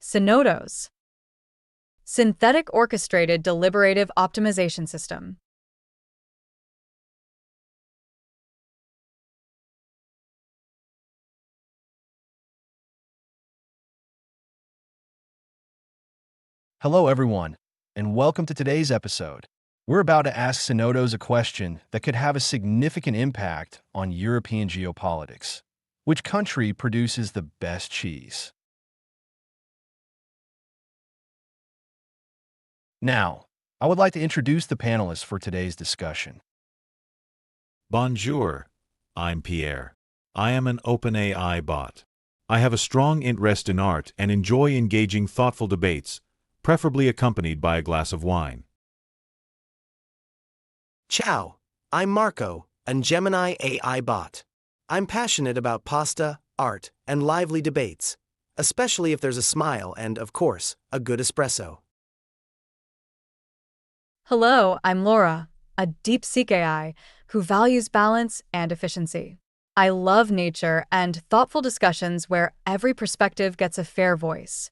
SYNODOS. Synthetic Orchestrated Deliberative Optimization System. Hello, everyone, and welcome to today's episode. We're about to ask SYNODOS a question that could have a significant impact on European geopolitics. Which country produces the best cheese? Now, I would like to introduce the panelists for today's discussion. Bonjour, I'm Pierre. I am an OpenAI bot. I have a strong interest in art and enjoy engaging thoughtful debates, preferably accompanied by a glass of wine. Ciao, I'm Marco, a Gemini AI bot. I'm passionate about pasta, art, and lively debates, especially if there's a smile and, of course, a good espresso. Hello, I'm Laura, a DeepSeek AI who values balance and efficiency. I love nature and thoughtful discussions where every perspective gets a fair voice.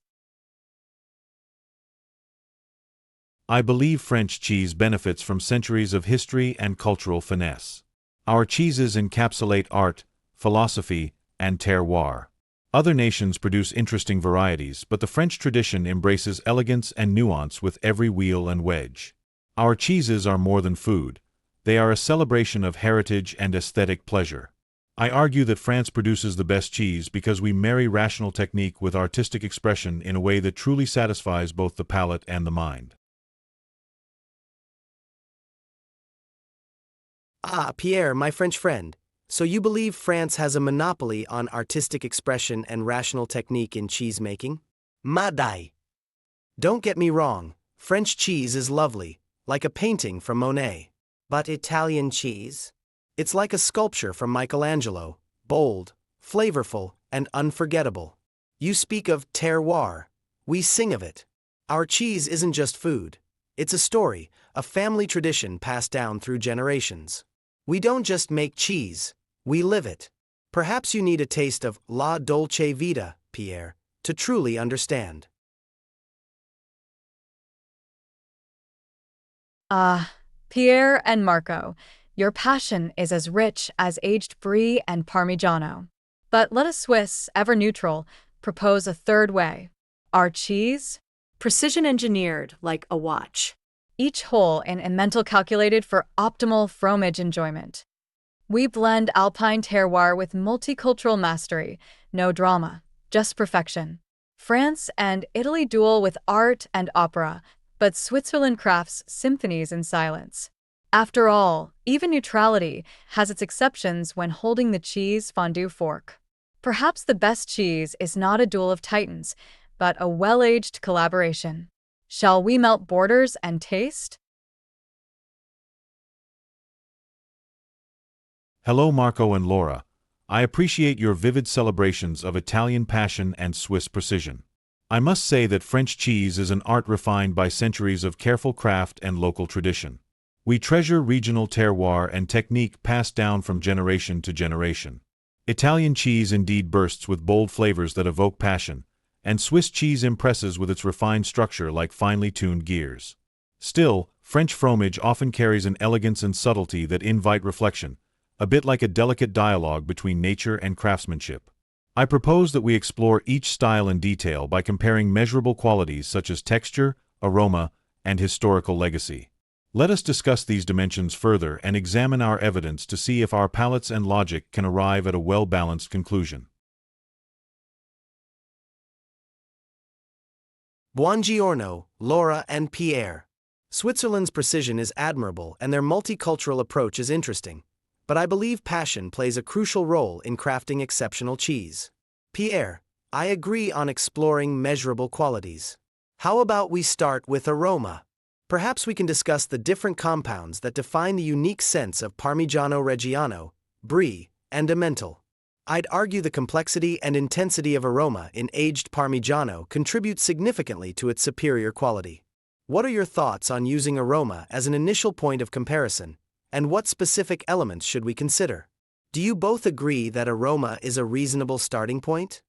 I believe French cheese benefits from centuries of history and cultural finesse. Our cheeses encapsulate art, philosophy, and terroir. Other nations produce interesting varieties, but the French tradition embraces elegance and nuance with every wheel and wedge. Our cheeses are more than food. They are a celebration of heritage and aesthetic pleasure. I argue that France produces the best cheese because we marry rational technique with artistic expression in a way that truly satisfies both the palate and the mind. Ah, Pierre, my French friend. So you believe France has a monopoly on artistic expression and rational technique in cheese making? Madai. Don't get me wrong, French cheese is lovely, like a painting from Monet. But Italian cheese? It's like a sculpture from Michelangelo, bold, flavorful, and unforgettable. You speak of terroir. We sing of it. Our cheese isn't just food. It's a story, a family tradition passed down through generations. We don't just make cheese, we live it. Perhaps you need a taste of La Dolce Vita, Pierre, to truly understand. Pierre and Marco, your passion is as rich as aged brie and Parmigiano. But let us Swiss, ever neutral, propose a third way. Our cheese? Precision engineered like a watch. Each hole in Emmental calculated for optimal fromage enjoyment. We blend Alpine terroir with multicultural mastery, no drama, just perfection. France and Italy duel with art and opera, but Switzerland crafts symphonies in silence. After all, even neutrality has its exceptions when holding the cheese fondue fork. Perhaps the best cheese is not a duel of titans, but a well-aged collaboration. Shall we melt borders and taste? Hello, Marco and Laura. I appreciate your vivid celebrations of Italian passion and Swiss precision. I must say that French cheese is an art refined by centuries of careful craft and local tradition. We treasure regional terroir and technique passed down from generation to generation. Italian cheese indeed bursts with bold flavors that evoke passion, and Swiss cheese impresses with its refined structure like finely tuned gears. Still, French fromage often carries an elegance and subtlety that invite reflection, a bit like a delicate dialogue between nature and craftsmanship. I propose that we explore each style in detail by comparing measurable qualities such as texture, aroma, and historical legacy. Let us discuss these dimensions further and examine our evidence to see if our palates and logic can arrive at a well-balanced conclusion. Buongiorno, Laura and Pierre. Switzerland's precision is admirable and their multicultural approach is interesting. But I believe passion plays a crucial role in crafting exceptional cheese. Pierre, I agree on exploring measurable qualities. How about we start with aroma? Perhaps we can discuss the different compounds that define the unique sense of Parmigiano Reggiano, Brie, and Emmental. I'd argue the complexity and intensity of aroma in aged Parmigiano contributes significantly to its superior quality. What are your thoughts on using aroma as an initial point of comparison, and what specific elements should we consider? Do you both agree that aroma is a reasonable starting point?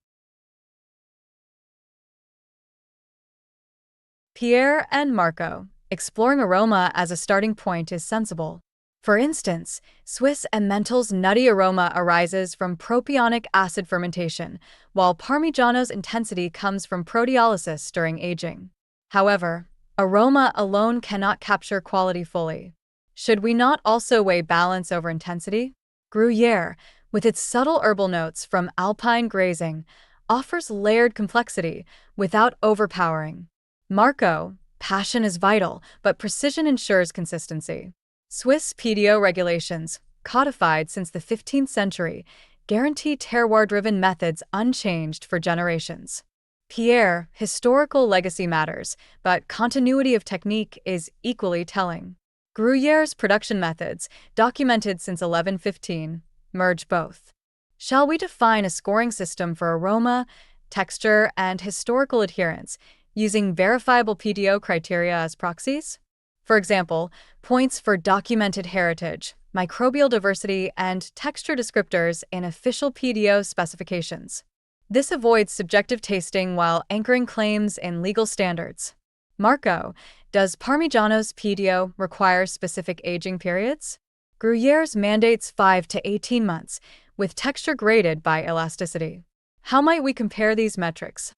Pierre and Marco, exploring aroma as a starting point is sensible. For instance, Swiss Emmental's nutty aroma arises from propionic acid fermentation, while Parmigiano's intensity comes from proteolysis during aging. However, aroma alone cannot capture quality fully. Should we not also weigh balance over intensity? Gruyere, with its subtle herbal notes from alpine grazing, offers layered complexity without overpowering. Marco, passion is vital, but precision ensures consistency. Swiss PDO regulations, codified since the 15th century, guarantee terroir-driven methods unchanged for generations. Pierre, historical legacy matters, but continuity of technique is equally telling. Gruyere's production methods, documented since 1115, merge both. Shall we define a scoring system for aroma, texture, and historical adherence, using verifiable PDO criteria as proxies? For example, points for documented heritage, microbial diversity, and texture descriptors in official PDO specifications. This avoids subjective tasting while anchoring claims in legal standards. Marco, does Parmigiano's PDO require specific aging periods? Gruyere's mandates 5 to 18 months, with texture graded by elasticity. How might we compare these metrics?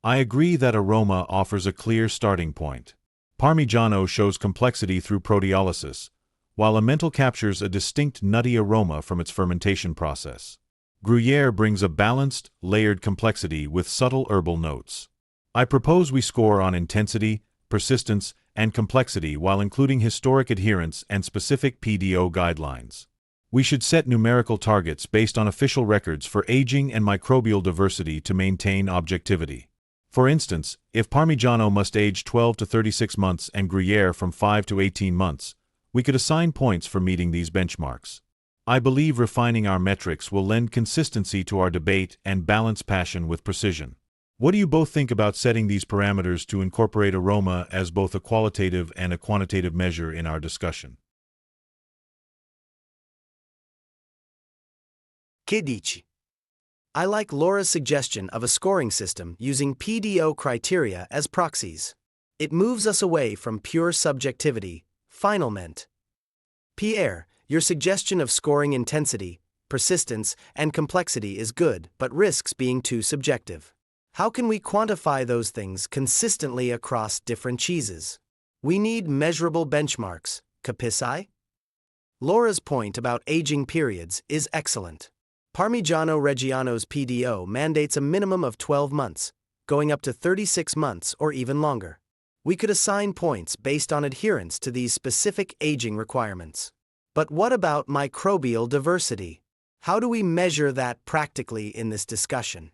I agree that aroma offers a clear starting point. Parmigiano shows complexity through proteolysis, while Emmental captures a distinct nutty aroma from its fermentation process. Gruyere brings a balanced, layered complexity with subtle herbal notes. I propose we score on intensity, persistence, and complexity while including historic adherence and specific PDO guidelines. We should set numerical targets based on official records for aging and microbial diversity to maintain objectivity. For instance, if Parmigiano must age 12 to 36 months and Gruyere from 5 to 18 months, we could assign points for meeting these benchmarks. I believe refining our metrics will lend consistency to our debate and balance passion with precision. What do you both think about setting these parameters to incorporate aroma as both a qualitative and a quantitative measure in our discussion? Che dici? I like Laura's suggestion of a scoring system using PDO criteria as proxies. It moves us away from pure subjectivity, finalmente. Pierre, your suggestion of scoring intensity, persistence, and complexity is good, but risks being too subjective. How can we quantify those things consistently across different cheeses? We need measurable benchmarks, capisci? Laura's point about aging periods is excellent. Parmigiano Reggiano's PDO mandates a minimum of 12 months, going up to 36 months or even longer. We could assign points based on adherence to these specific aging requirements. But what about microbial diversity? How do we measure that practically in this discussion?